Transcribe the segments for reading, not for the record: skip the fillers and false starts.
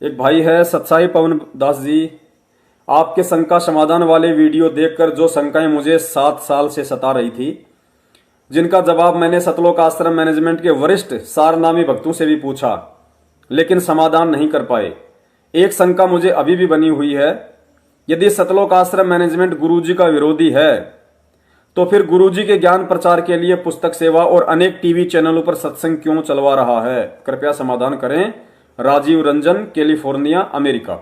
एक भाई है सत्साई पवन दास जी। आपके शंका समाधान वाले वीडियो देखकर जो शंकाएं मुझे 7 साल से सता रही थी, जिनका जवाब मैंने सतलोक आश्रम मैनेजमेंट के वरिष्ठ सारनामी भक्तों से भी पूछा, लेकिन समाधान नहीं कर पाए। एक शंका मुझे अभी भी बनी हुई है, यदि सतलोक आश्रम मैनेजमेंट गुरुजी का विरोधी है तो फिर गुरुजी के ज्ञान प्रचार के लिए पुस्तक सेवा और अनेक टीवी चैनलों पर सत्संग क्यों चलवा रहा है? कृपया समाधान करें। Rajiv Ranjan, California, America.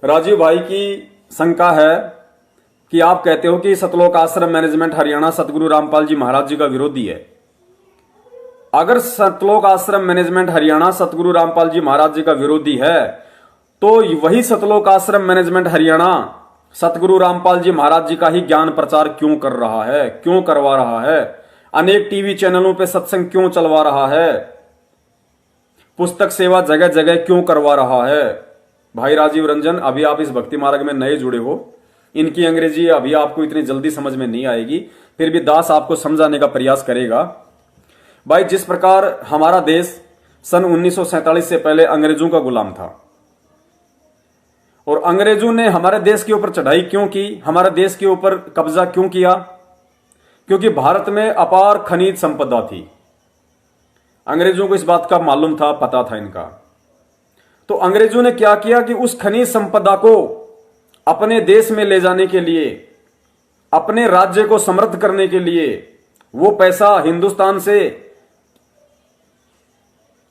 राजीव भाई की शंका है कि आप कहते हो कि सतलोक आश्रम मैनेजमेंट हरियाणा सतगुरु रामपाल जी महाराज जी का विरोधी है। अगर सतलोक आश्रम मैनेजमेंट हरियाणा सतगुरु रामपाल जी महाराज जी का विरोधी है तो वही सतलोक आश्रम मैनेजमेंट हरियाणा सतगुरु रामपाल जी महाराज जी का ही ज्ञान प्रचार क्यों कर रहा है, क्यों करवा रहा है? अनेक टीवी चैनलों पे सत्संग क्यों चलवा रहा है? पुस्तक सेवा जगह जगह क्यों करवा रहा है? भाई राजीव रंजन, अभी आप इस भक्ति मार्ग में नए जुड़े हो, इनकी अंग्रेजी अभी आपको इतनी जल्दी समझ में नहीं आएगी, फिर भी दास आपको समझाने का प्रयास करेगा। भाई, जिस प्रकार हमारा देश सन 1947 से पहले अंग्रेजों का गुलाम था और अंग्रेजों ने हमारे देश के ऊपर चढ़ाई क्यों की, हमारे देश के ऊपर कब्जा क्यों किया? क्योंकि भारत में अपार खनिज संपदा थी। अंग्रेजों को इस बात का मालूम था, पता था इनका। तो अंग्रेजों ने क्या किया कि उस खनिज संपदा को अपने देश में ले जाने के लिए, अपने राज्य को समृद्ध करने के लिए, वो पैसा हिंदुस्तान से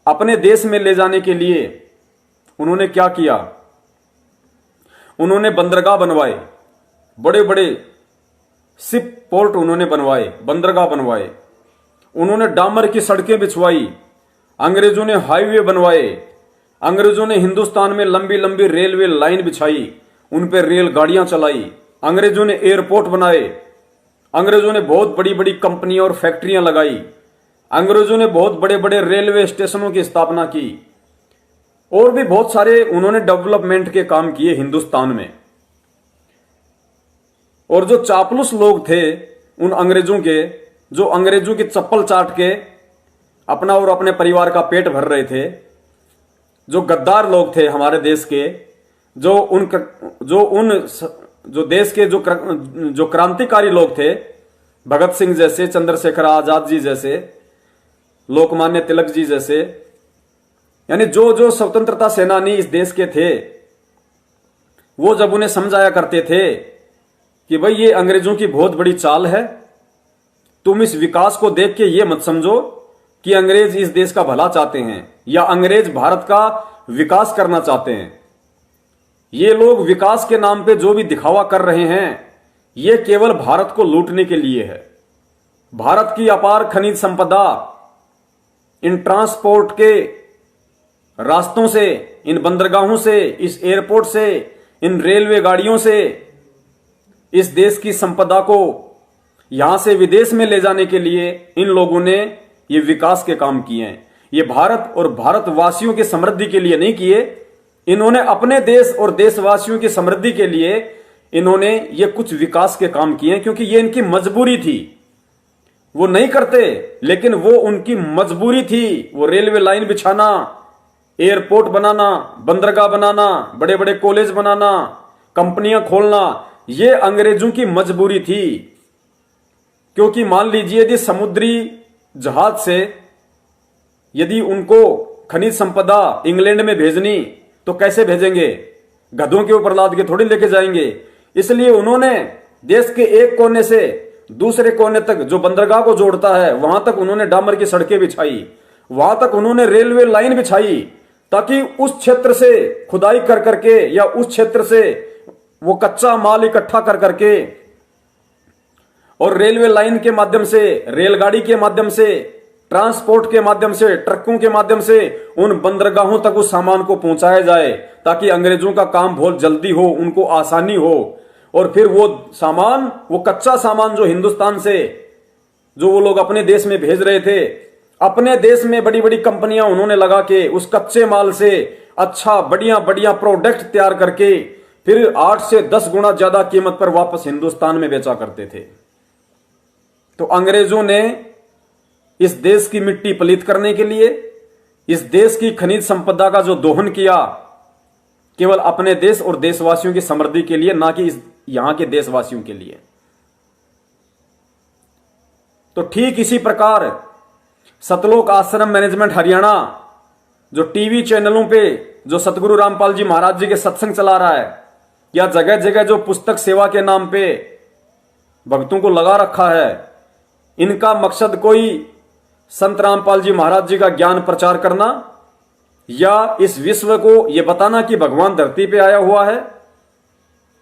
अपने देश में ले जाने के लिए उन्होंने क्या किया? उन्होंने बंदरगाह बनवाए, बड़े बड़े शिप पोर्ट उन्होंने बनवाए, बंदरगाह बनवाए, उन्होंने डामर की सड़कें बिछवाई, अंग्रेजों ने हाईवे बनवाए, अंग्रेजों ने हिंदुस्तान में लंबी लंबी रेलवे लाइन बिछाई, उन पर रेलगाड़ियां चलाई, अंग्रेजों ने एयरपोर्ट बनाए, अंग्रेजों ने बहुत बड़ी बड़ी कंपनियां और फैक्ट्रियां लगाई, अंग्रेजों ने बहुत बड़े बड़े रेलवे स्टेशनों की स्थापना की और भी बहुत सारे उन्होंने डेवलपमेंट के काम किए हिंदुस्तान में। और जो चापलूस लोग थे उन अंग्रेजों के, जो अंग्रेजों की चप्पल चाट के अपना और अपने परिवार का पेट भर रहे थे, जो गद्दार लोग थे हमारे देश के, जो देश के जो क्रांतिकारी लोग थे, भगत सिंह जैसे, चंद्रशेखर आजाद जी जैसे, लोकमान्य तिलक जी जैसे, यानी जो जो स्वतंत्रता सेनानी इस देश के थे, वो जब उन्हें समझाया करते थे कि भाई ये अंग्रेजों की बहुत बड़ी चाल है, तुम इस विकास को देख के ये मत समझो कि अंग्रेज इस देश का भला चाहते हैं या अंग्रेज भारत का विकास करना चाहते हैं। ये लोग विकास के नाम पे जो भी दिखावा कर रहे हैं, ये केवल भारत को लूटने के लिए है। भारत की अपार खनिज संपदा इन ट्रांसपोर्ट के रास्तों से, इन बंदरगाहों से, इस एयरपोर्ट से, इन रेलवे गाड़ियों से इस देश की संपदा को यहां से विदेश में ले जाने के लिए इन लोगों ने ये विकास के काम किए हैं। ये भारत और भारतवासियों की समृद्धि के लिए नहीं किए, इन्होंने अपने देश और देशवासियों की समृद्धि के लिए इन्होंने ये कुछ विकास के काम किए, क्योंकि ये इनकी मजबूरी थी। वो नहीं करते, लेकिन वो उनकी मजबूरी थी। वो रेलवे लाइन बिछाना, एयरपोर्ट बनाना, बंदरगाह बनाना, बड़े बड़े कॉलेज बनाना, कंपनियां खोलना, ये अंग्रेजों की मजबूरी थी। क्योंकि मान लीजिए यदि समुद्री जहाज से यदि उनको खनिज संपदा इंग्लैंड में भेजनी तो कैसे भेजेंगे? गधों के ऊपर लाद के थोड़ी लेके जाएंगे। इसलिए उन्होंने देश के एक कोने से दूसरे कोने तक, जो बंदरगाह को जोड़ता है, वहां तक उन्होंने डामर की सड़कें बिछाई, वहां तक उन्होंने रेलवे लाइन बिछाई, ताकि उस क्षेत्र से खुदाई कर करके या उस क्षेत्र से वो कच्चा माल इकट्ठा कर करके और रेलवे लाइन के माध्यम से, रेलगाड़ी के माध्यम से, ट्रांसपोर्ट के माध्यम से, ट्रकों के माध्यम से उन बंदरगाहों तक उस सामान को पहुंचाया जाए, ताकि अंग्रेजों का काम बहुत जल्दी हो, उनको आसानी हो। और फिर वो सामान, वो कच्चा सामान जो हिंदुस्तान से जो वो लोग अपने देश में भेज रहे थे, अपने देश में बड़ी बड़ी कंपनियां उन्होंने लगा के उस कच्चे माल से अच्छा बढ़िया बढ़िया प्रोडक्ट तैयार करके फिर 8 से 10 गुना ज्यादा कीमत पर वापस हिंदुस्तान में बेचा करते थे। तो अंग्रेजों ने इस देश की मिट्टी पलीत करने के लिए, इस देश की खनिज संपदा का जो दोहन किया केवल अपने देश और देशवासियों की समृद्धि के लिए, ना कि इस यहां के देशवासियों के लिए। तो ठीक इसी प्रकार सतलोक आश्रम मैनेजमेंट हरियाणा जो टीवी चैनलों पे जो सतगुरु रामपाल जी महाराज जी के सत्संग चला रहा है, या जगह जगह जो पुस्तक सेवा के नाम पे भक्तों को लगा रखा है, इनका मकसद कोई संत रामपाल जी महाराज जी का ज्ञान प्रचार करना या इस विश्व को यह बताना कि भगवान धरती पे आया हुआ है,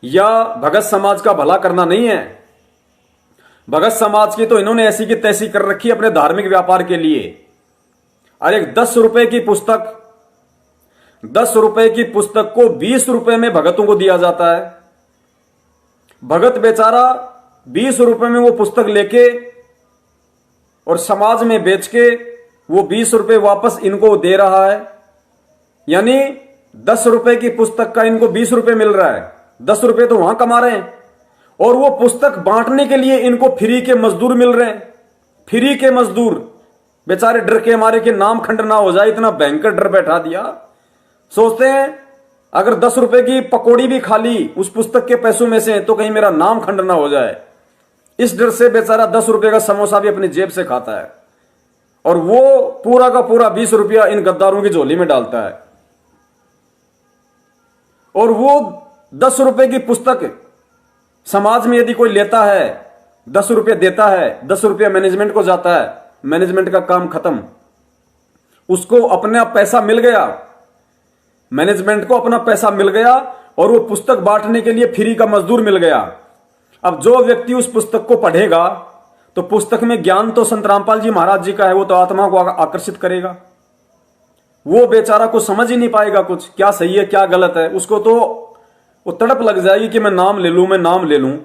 या भगत समाज का भला करना नहीं है। भगत समाज की तो इन्होंने ऐसी की तैसी कर रखी अपने धार्मिक व्यापार के लिए। और एक 10 रुपए की पुस्तक को 20 रुपए में भगतों को दिया जाता है। भगत बेचारा 20 रुपए में वो पुस्तक लेके और समाज में बेच के वो 20 रुपए वापस इनको दे रहा है, यानी 10 रुपए की पुस्तक का इनको 20 रुपए मिल रहा है। 10 रुपए तो वहां कमा रहे हैं, और वो पुस्तक बांटने के लिए इनको फ्री के मजदूर मिल रहे हैं। फ्री के मजदूर बेचारे डर के मारे कि नाम खंड ना हो जाए, इतना भयंकर डर बैठा दिया। सोचते हैं अगर 10 रुपए की पकौड़ी भी खा ली उस पुस्तक के पैसों में से तो कहीं मेरा नाम खंड ना हो जाए। इस डर से बेचारा 10 रुपए का समोसा भी अपनी जेब से खाता है, और वो पूरा का पूरा 20 रुपया इन गद्दारों की झोली में डालता है। और वो 10 रुपए की पुस्तक समाज में यदि कोई लेता है, 10 रुपये देता है, 10 रुपया मैनेजमेंट को जाता है, मैनेजमेंट का काम खत्म, उसको अपना पैसा मिल गया, मैनेजमेंट को अपना पैसा मिल गया, और वो पुस्तक बांटने के लिए फ्री का मजदूर मिल गया। अब जो व्यक्ति उस पुस्तक को पढ़ेगा तो पुस्तक में ज्ञान तो संत रामपाल जी महाराज जी का है, वो तो आत्मा को आकर्षित करेगा। वो बेचारा को समझ ही नहीं पाएगा कुछ, क्या सही है क्या गलत है। उसको तो वो तड़प लग जाएगी कि मैं नाम ले लूं, मैं नाम ले लूं।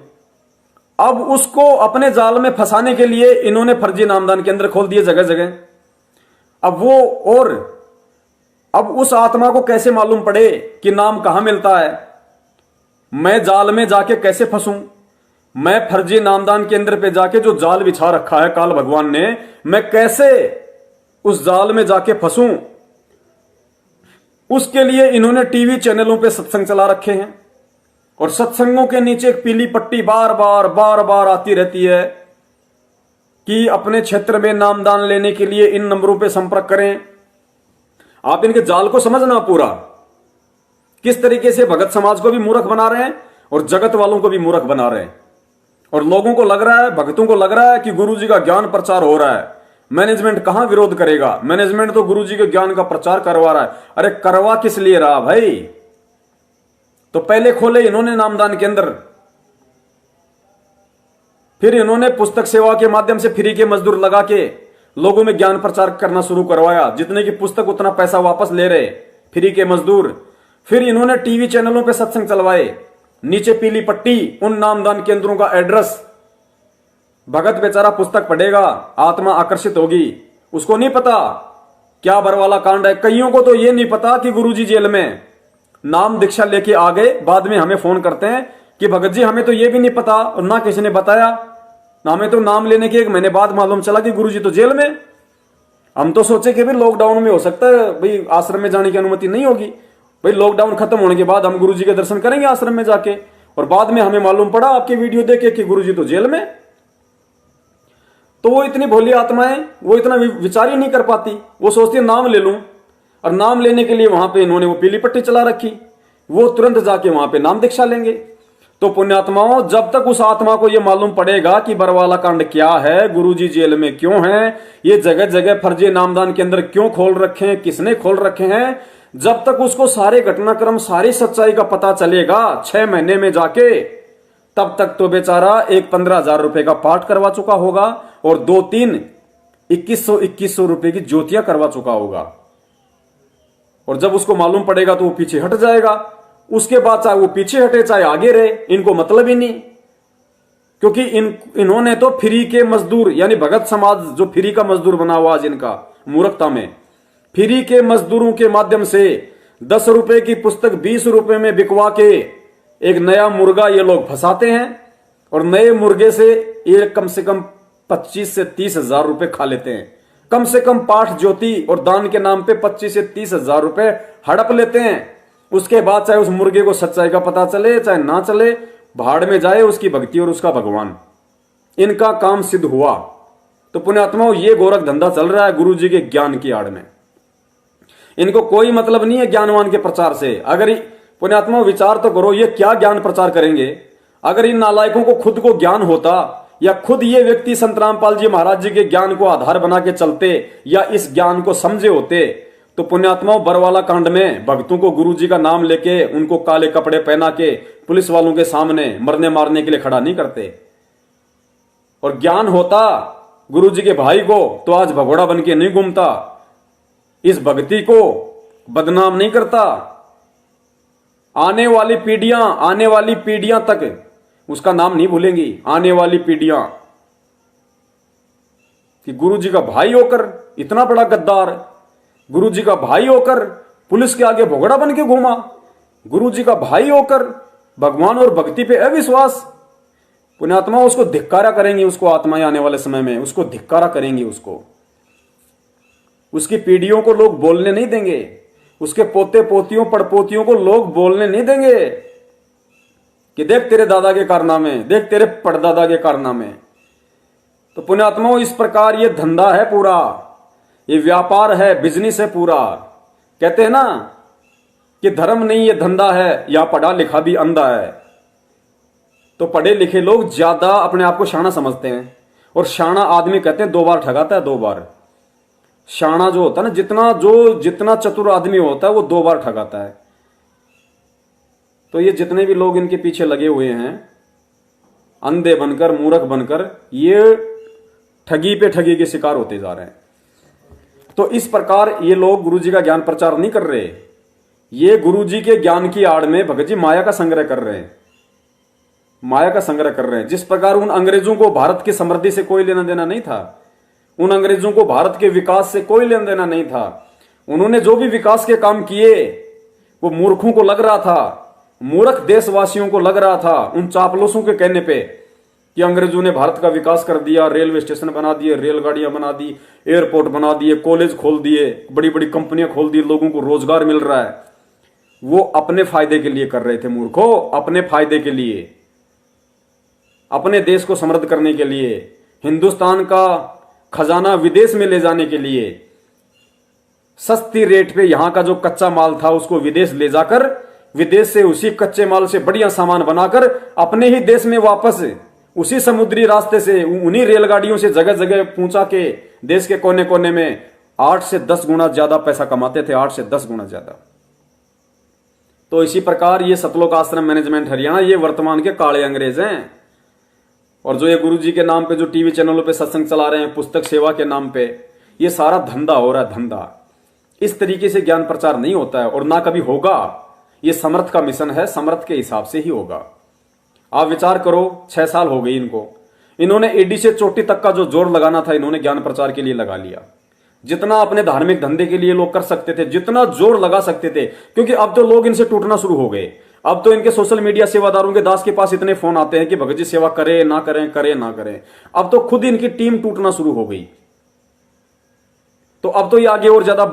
अब उसको अपने जाल में फंसाने के लिए इन्होंने फर्जी नामदान केंद्र खोल दिए जगह जगह। अब उस आत्मा को कैसे मालूम पड़े कि नाम कहां मिलता है? मैं जाल में जाके कैसे फंसूं? मैं फर्जी नामदान केंद्र पे जाके जो जाल बिछा रखा है काल भगवान ने, मैं कैसे उस जाल में जाके फंसूं? उसके लिए इन्होंने टीवी चैनलों पे सत्संग चला रखे हैं, और सत्संगों के नीचे एक पीली पट्टी बार बार आती रहती है कि अपने क्षेत्र में नामदान लेने के लिए इन नंबरों पे संपर्क करें। आप इनके जाल को समझना पूरा, किस तरीके से भगत समाज को भी मूर्ख बना रहे हैं और जगत वालों को भी मूर्ख बना रहे हैं। और लोगों को लग रहा है, भक्तों को लग रहा है कि गुरुजी का ज्ञान प्रचार हो रहा है, मैनेजमेंट कहां विरोध करेगा, मैनेजमेंट तो गुरुजी के ज्ञान का प्रचार करवा रहा है। अरे करवा किस लिए रहा भाई? तो पहले खोले इन्होंने नामदान केंद्र, फिर इन्होंने पुस्तक सेवा के माध्यम से फ्री के मजदूर लगा के लोगों में ज्ञान प्रचार करना शुरू करवाया। जितने की पुस्तक उतना पैसा वापस ले रहे फ्री के मजदूर। फिर इन्होंने टीवी चैनलों पे सत्संग चलवाए, नीचे पीली पट्टी, उन नामदान केंद्रों का एड्रेस। भगत बेचारा पुस्तक पढ़ेगा, आत्मा आकर्षित होगी, उसको नहीं पता क्या बरवाला कांड है। कईयों को तो ये नहीं पता कि गुरुजी जेल में नाम दीक्षा लेके आ गए, बाद में हमें फोन करते हैं कि भगत जी हमें तो ये भी नहीं पता और ना किसी ने बताया, ना हमें तो नाम लेने के 1 महीने बाद मालूम चला कि गुरुजी तो जेल में। हम तो सोचे कि भाई लॉकडाउन में हो सकता है भाई आश्रम में जाने की अनुमति नहीं होगी, भाई लॉकडाउन खत्म होने के बाद हम गुरुजी के दर्शन करेंगे आश्रम में जाके, और बाद में हमें मालूम पड़ा आपके वीडियो देखे कि गुरुजी तो जेल में। तो वो इतनी भोली आत्माएं, वो इतना विचार ही नहीं कर पाती, वो सोचती है नाम ले लूं, और नाम लेने के लिए वहां पे इन्होंने वो पीली पट्टी चला रखी, वो तुरंत जाके वहां पे नाम दीक्षा लेंगे। तो पुण्यात्माओं, जब तक उस आत्मा को यह मालूम पड़ेगा कि बरवाला कांड क्या है, गुरुजी जेल में क्यों हैं, ये जगह जगह फर्जी नामदान केंद्र क्यों खोल रखे हैं, किसने खोल रखे हैं, जब तक उसको सारे घटनाक्रम सारी सच्चाई का पता चलेगा 6 महीने में जाके, तब तक तो बेचारा एक 15,000 रुपए का पाठ करवा चुका होगा और 2-3 2100 रुपए की ज्योतियां करवा चुका होगा। और जब उसको मालूम पड़ेगा तो वो पीछे हट जाएगा। उसके बाद चाहे वो पीछे हटे चाहे आगे रहे, इनको मतलब ही नहीं, क्योंकि इन्होंने तो फ्री के मजदूर, यानी भगत समाज जो फ्री का मजदूर बना हुआ आज इनका मूर्खता में, फ्री के मजदूरों के माध्यम से 10 रुपए की पुस्तक 20 रुपए में बिकवा के एक नया मुर्गा ये लोग फंसाते हैं, और नए मुर्गे से ये कम से कम 25 से 30 हजार रुपए खा लेते हैं। कम से कम पाठ ज्योति और दान के नाम पे 25 से 30 हजार रुपए हड़प लेते हैं। उसके बाद चाहे उस मुर्गे को सच्चाई का पता चले चाहे ना चले, भाड़ में जाए उसकी भक्ति और उसका भगवान। इनका काम सिद्ध हुआ। तो पुण्यात्माओं, ये गोरख धंधा चल रहा है गुरु जी के ज्ञान की आड़ में। इनको कोई मतलब नहीं है ज्ञानवान के प्रचार से। अगर पुण्यात्माओं विचार तो करो, ये क्या ज्ञान प्रचार करेंगे? अगर इन नालायकों को खुद को ज्ञान होता, या खुद ये व्यक्ति संत रामपाल जी महाराज जी के ज्ञान को आधार बना के चलते, या इस ज्ञान को समझे होते, तो पुण्यात्माओं बरवाला कांड में भक्तों को गुरु जी का नाम लेके उनको काले कपड़े पहना के पुलिस वालों के सामने मरने मारने के लिए खड़ा नहीं करते। और ज्ञान होता गुरु जी के भाई को, तो आज भगोड़ा बन के नहीं घूमता, इस भक्ति को बदनाम नहीं करता। आने वाली पीढ़ियां तक उसका नाम नहीं भूलेंगी। आने वाली पीढ़ियां कि गुरु जी का भाई होकर इतना बड़ा गद्दार, गुरु जी का भाई होकर पुलिस के आगे भगोड़ा बन के घूमा, गुरु जी का भाई होकर भगवान और भक्ति पे अविश्वास। पुण्यात्मा उसको धिक्कारा करेंगी, उसको आत्माएं आने वाले समय में उसको धिक्कारा करेंगी। उसकी पीढ़ियों को लोग बोलने नहीं देंगे, उसके पोते पोतियों पड़पोतियों को लोग बोलने नहीं देंगे कि देख तेरे दादा के कारनामे, देख तेरे पड़दादा के कारनामे। तो पुण्यात्माओं, इस प्रकार ये धंधा है पूरा, ये व्यापार है, बिजनेस है पूरा। कहते हैं ना कि धर्म नहीं ये धंधा है, या पढ़ा लिखा भी अंधा है। तो पढ़े लिखे लोग ज्यादा अपने आप को शाना समझते हैं, और शाना आदमी कहते हैं 2 बार ठगाता है, 2 बार। शाना जो होता है ना, जितना चतुर आदमी होता है वो 2 बार ठगाता है। तो ये जितने भी लोग इनके पीछे लगे हुए हैं, अंधे बनकर, मूर्ख बनकर, ये ठगी पे ठगी के शिकार होते जा रहे हैं। तो इस प्रकार ये लोग गुरु जी का ज्ञान प्रचार नहीं कर रहे, ये गुरु जी के ज्ञान की आड़ में भगत जी माया का संग्रह कर रहे हैं, माया का संग्रह कर रहे हैं। जिस प्रकार उन अंग्रेजों को भारत की समृद्धि से कोई लेना देना नहीं था, उन अंग्रेजों को भारत के विकास से कोई लेना देना नहीं था। उन्होंने जो भी विकास के काम किए वो मूर्खों को लग रहा था, मूर्ख देशवासियों को लग रहा था, उन चापलूसों के कहने पे, कि अंग्रेजों ने भारत का विकास कर दिया, रेलवे स्टेशन बना दिए, रेलगाड़ियां बना दी, एयरपोर्ट बना दिए, कॉलेज खोल दिए, बड़ी बड़ी कंपनियां खोल दी, लोगों को रोजगार मिल रहा है। वो अपने फायदे के लिए कर रहे थे मूर्खों, अपने फायदे के लिए, अपने देश को समृद्ध करने के लिए, हिंदुस्तान का खजाना विदेश में ले जाने के लिए, सस्ती रेट पे यहां का जो कच्चा माल था उसको विदेश ले जाकर, विदेश से उसी कच्चे माल से बढ़िया सामान बनाकर अपने ही देश में वापस उसी समुद्री रास्ते से, उन्हीं रेलगाड़ियों से जगह जगह पहुंचा के देश के कोने कोने में 8 से 10 गुना ज्यादा पैसा कमाते थे, 8 से 10 गुना ज्यादा। तो इसी प्रकार ये सतलोक आश्रम मैनेजमेंट हरियाणा, ये वर्तमान के काले अंग्रेज हैं। और जो ये गुरु जी के नाम पे जो टीवी चैनलों पे सत्संग चला रहे हैं, पुस्तक सेवा के नाम पे, ये सारा धंधा हो रहा है, धंधा। इस तरीके से ज्ञान प्रचार नहीं होता है और ना कभी होगा। ये समर्थ का मिशन है, समर्थ के हिसाब से ही होगा। आप विचार करो, 6 साल हो गई इनको, इन्होंने एडी से चोटी तक का जो जोर लगाना था इन्होंने ज्ञान प्रचार के लिए लगा लिया। जितना अपने धार्मिक धंधे के लिए लोग कर सकते थे, जितना जोर लगा सकते थे, क्योंकि अब तो लोग इनसे टूटना शुरू हो गए। अब तो इनके सोशल मीडिया सेवादारों के दास के पास इतने फोन आते हैं कि भगत जी सेवा करें ना करें, करें ना करें। अब तो खुद इनकी टीम टूटना शुरू हो गई। तो अब तो ये आगे और ज्यादा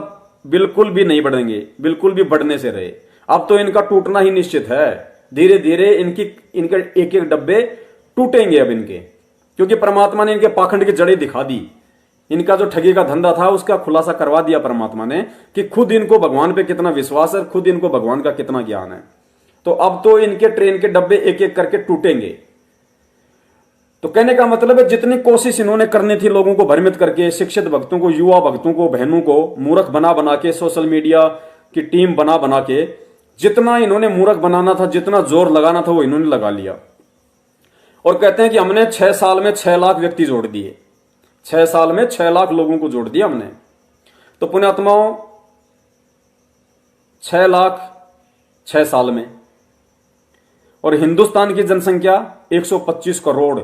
बिल्कुल भी नहीं बढ़ेंगे, बिल्कुल भी बढ़ने से रहे। अब तो इनका टूटना ही निश्चित है। धीरे धीरे इनके एक एक डब्बे टूटेंगे अब इनके, क्योंकि परमात्मा ने इनके पाखंड की जड़ें दिखा दी। इनका जो ठगी का धंधा था उसका खुलासा करवा दिया परमात्मा ने कि खुद इनको भगवान पे कितना विश्वास है, खुद इनको भगवान का कितना ज्ञान है। तो अब तो इनके ट्रेन के डब्बे एक एक करके टूटेंगे। तो कहने का मतलब है, जितनी कोशिश इन्होंने करनी थी लोगों को भ्रमित करके, शिक्षित भक्तों को, युवा भक्तों को, बहनों को मूर्ख बना बना के, सोशल मीडिया की टीम बना बना के, जितना इन्होंने मूर्ख बनाना था, जितना जोर लगाना था, वो इन्होंने लगा लिया। और कहते हैं कि हमने 6 साल में 6 लाख व्यक्ति जोड़ दिए, 6 साल में 6 लाख लोगों को जोड़ दिया हमने। तो पुण्यात्माओं, 6 लाख 6 साल में, और हिंदुस्तान की जनसंख्या 125 करोड़,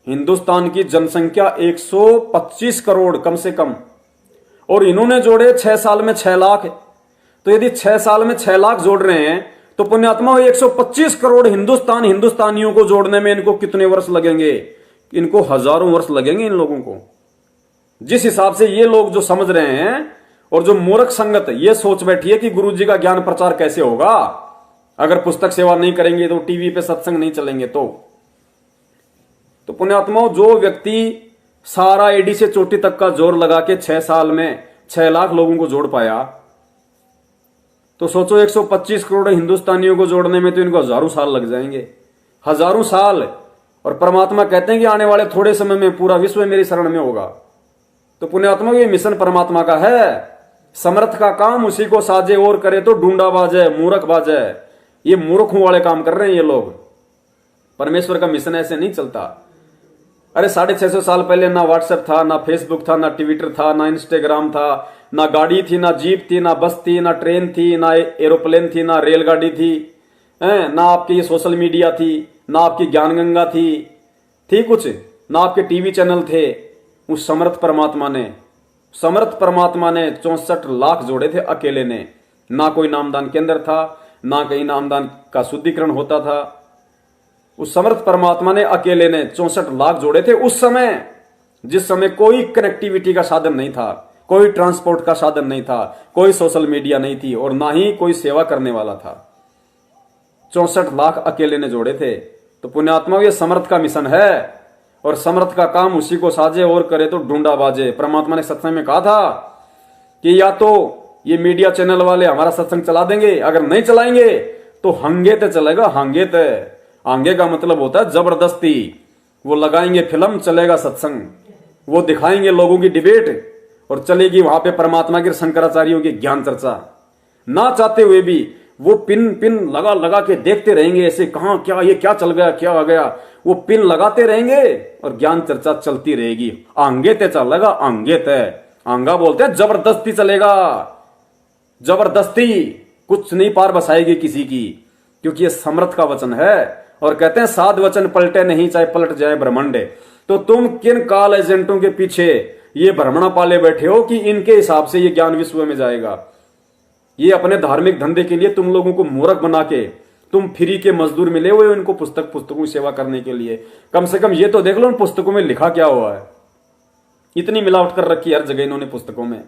हिंदुस्तान की जनसंख्या 125 करोड़ कम से कम, और इन्होंने जोड़े 6 साल में 6 लाख। तो यदि 6 साल में 6 लाख जोड़ रहे हैं तो पुण्यात्मा 125 करोड़ हिंदुस्तानियों को जोड़ने में इनको कितने वर्ष लगेंगे? इनको हजारों वर्ष लगेंगे इन लोगों को जिस हिसाब से ये लोग जो समझ रहे हैं और जो मूर्ख संगत ये सोच बैठी है कि गुरुजी का ज्ञान प्रचार कैसे होगा, अगर पुस्तक सेवा नहीं करेंगे तो, टीवी पे सत्संग नहीं चलेंगे तो पुण्यात्माओं, जो व्यक्ति सारा एडी से चोटी तक का जोर लगा के 6 साल में 6 लाख लोगों को जोड़ पाया, तो सोचो 125 करोड़ हिंदुस्तानियों को जोड़ने में तो इनको हजारों साल लग जाएंगे, हजारों साल। और परमात्मा कहते हैं कि आने वाले थोड़े समय में पूरा विश्व मेरी शरण में होगा। तो पुण्यात्मा, ये मिशन परमात्मा का है। समर्थ का काम उसी को साजे और करे तो ढूंढा बाजे मूर्ख बाजे। ये मूर्खों वाले काम कर रहे हैं ये लोग। परमेश्वर का मिशन ऐसे नहीं चलता। अरे 650 साल पहले ना व्हाट्सएप था, ना फेसबुक था, ना ट्विटर था, ना इंस्टाग्राम था, ना गाड़ी थी, ना जीप थी, ना बस थी, ना ट्रेन थी, ना एरोप्लेन थी, ना रेलगाड़ी थी, ना आपके ये सोशल मीडिया थी, ना आपकी ज्ञान गंगा थी कुछ, ना आपके टीवी चैनल थे। उस समर्थ परमात्मा ने 64 लाख जोड़े थे अकेले ने। ना कोई नामदान केंद्र था, ना कहीं नामदान का शुद्धिकरण होता था। उस समर्थ परमात्मा ने अकेले ने 64 लाख जोड़े थे उस समय, जिस समय कोई कनेक्टिविटी का साधन नहीं था, कोई ट्रांसपोर्ट का साधन नहीं था, कोई सोशल मीडिया नहीं थी और ना ही कोई सेवा करने वाला था। 64 लाख अकेले ने जोड़े थे। तो पुण्यात्मा, ये समर्थ का मिशन है और समर्थ का काम उसी को साजे और करे तो ढूंढा बाजे। परमात्मा ने सत्संग में कहा था कि या तो ये मीडिया चैनल वाले हमारा सत्संग चला देंगे, अगर नहीं चलाएंगे तो हंगे ते चलेगा। हंगे का मतलब होता है जबरदस्ती। वो लगाएंगे फिल्म, चलेगा सत्संग, वो दिखाएंगे लोगों की डिबेट और चलेगी वहां पे परमात्मा के शंकराचार्यों की ज्ञान चर्चा। ना चाहते हुए भी वो पिन लगा लगा के देखते रहेंगे, ऐसे कहां क्या ये क्या चल गया क्या आ गया, वो पिन लगाते रहेंगे और ज्ञान चर्चा चलती रहेगी। आंगे ते चलेगा, आंगे ते आंगा बोलते हैं जबरदस्ती चलेगा। जबरदस्ती कुछ नहीं पार बसाएगी किसी की, क्योंकि ये समर्थ का वचन है। और कहते हैं साध वचन पलटे नहीं, चाहे पलट जाए ब्रह्मांड। तो तुम किन काल एजेंटों के पीछे ये भ्रमणा पाले बैठे हो कि इनके हिसाब से ये ज्ञान विश्व में जाएगा। ये अपने धार्मिक धंधे के लिए तुम लोगों को मूर्ख बना के, तुम फ्री के मजदूर मिले हुए उनको पुस्तकों की सेवा करने के लिए। कम से कम ये तो देख लो उन पुस्तकों में लिखा क्या हुआ है। इतनी मिलावट कर रखी हर जगह इन्होंने पुस्तकों में।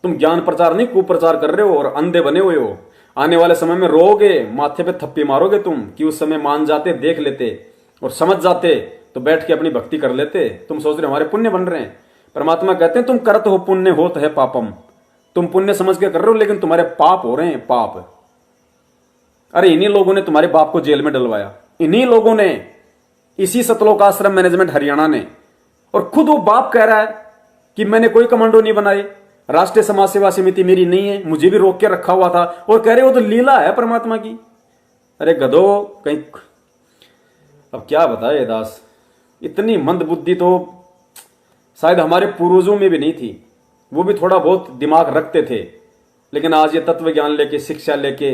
तुम ज्ञान प्रचार नहीं कुप्रचार कर रहे हो और अंधे बने हुए हो। आने वाले समय में रोगे, माथे पे थप्पी मारोगे तुम कि उस समय मान जाते, देख लेते और समझ जाते तो बैठ के अपनी भक्ति कर लेते। तुम सोच रहे हो हमारे पुण्य बन रहे हैं। परमात्मा कहते हैं तुम करत हो पुण्य होत है पापम। तुम पुण्य समझ के कर रहे हो लेकिन तुम्हारे पाप हो रहे हैं, पाप। अरे इन्हीं लोगों ने तुम्हारे बाप को जेल में डलवाया, इन्हीं लोगों ने, इसी सतलोक आश्रम मैनेजमेंट हरियाणा ने। और खुद वो बाप कह रहा है कि मैंने कोई कमांडो नहीं बनाए, राष्ट्रीय समाज सेवा समिति मेरी नहीं है, मुझे भी रोक के रखा हुआ था। और कह रहे वो तो लीला है परमात्मा की। अरे गधो कहीं, अब क्या बताए दास, इतनी मंद बुद्धि तो शायद हमारे पूर्वजों में भी नहीं थी। वो भी थोड़ा बहुत दिमाग रखते थे, लेकिन आज ये तत्व ज्ञान लेके, शिक्षा लेके,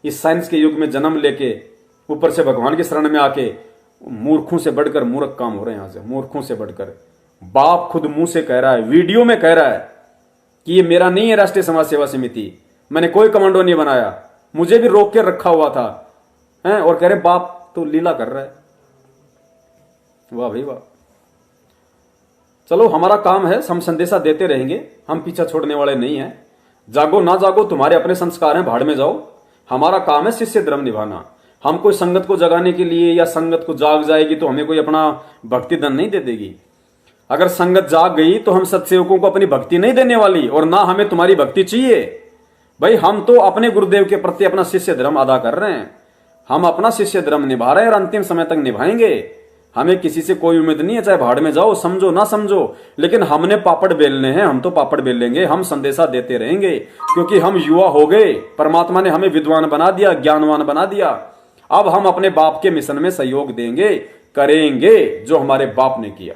इस साइंस के युग में जन्म लेके, ऊपर से भगवान की शरण में आके मूर्खों से बढ़कर मूर्ख काम हो रहे हैं। यहां से मूर्खों से बढ़कर बाप खुद मुंह से कह रहा है, वीडियो में कह रहा है कि ये मेरा नहीं है राष्ट्रीय समाज सेवा समिति, मैंने कोई कमांडो नहीं बनाया, मुझे भी रोक के रखा हुआ था हैं। और कह रहे बाप तो लीला कर रहा है। वाह भाई वाह। चलो हमारा काम है, हम संदेशा देते रहेंगे, हम पीछा छोड़ने वाले नहीं हैं। जागो ना जागो तुम्हारे अपने संस्कार हैं, भाड़ में जाओ। हमारा काम है शिष्य धर्म निभाना। हम कोई संगत को जगाने के लिए, या संगत को जाग जाएगी तो हमें कोई अपना भक्ति धन नहीं दे देगी। अगर संगत जाग गई तो हम सत्सेवकों को अपनी भक्ति नहीं देने वाली, और ना हमें तुम्हारी भक्ति चाहिए। भाई हम तो अपने गुरुदेव के प्रति अपना शिष्य धर्म अदा कर रहे हैं, हम अपना शिष्य धर्म निभा रहे हैं और अंतिम समय तक निभाएंगे। हमें किसी से कोई उम्मीद नहीं है, चाहे भाड़ में जाओ, समझो ना समझो, लेकिन हमने पापड़ बेलने हैं, हम तो पापड़ बेल लेंगे, हम संदेशा देते रहेंगे, क्योंकि हम युवा हो गए। परमात्मा ने हमें विद्वान बना दिया, ज्ञानवान बना दिया। अब हम अपने बाप के मिशन में सहयोग देंगे, करेंगे जो हमारे बाप ने किया।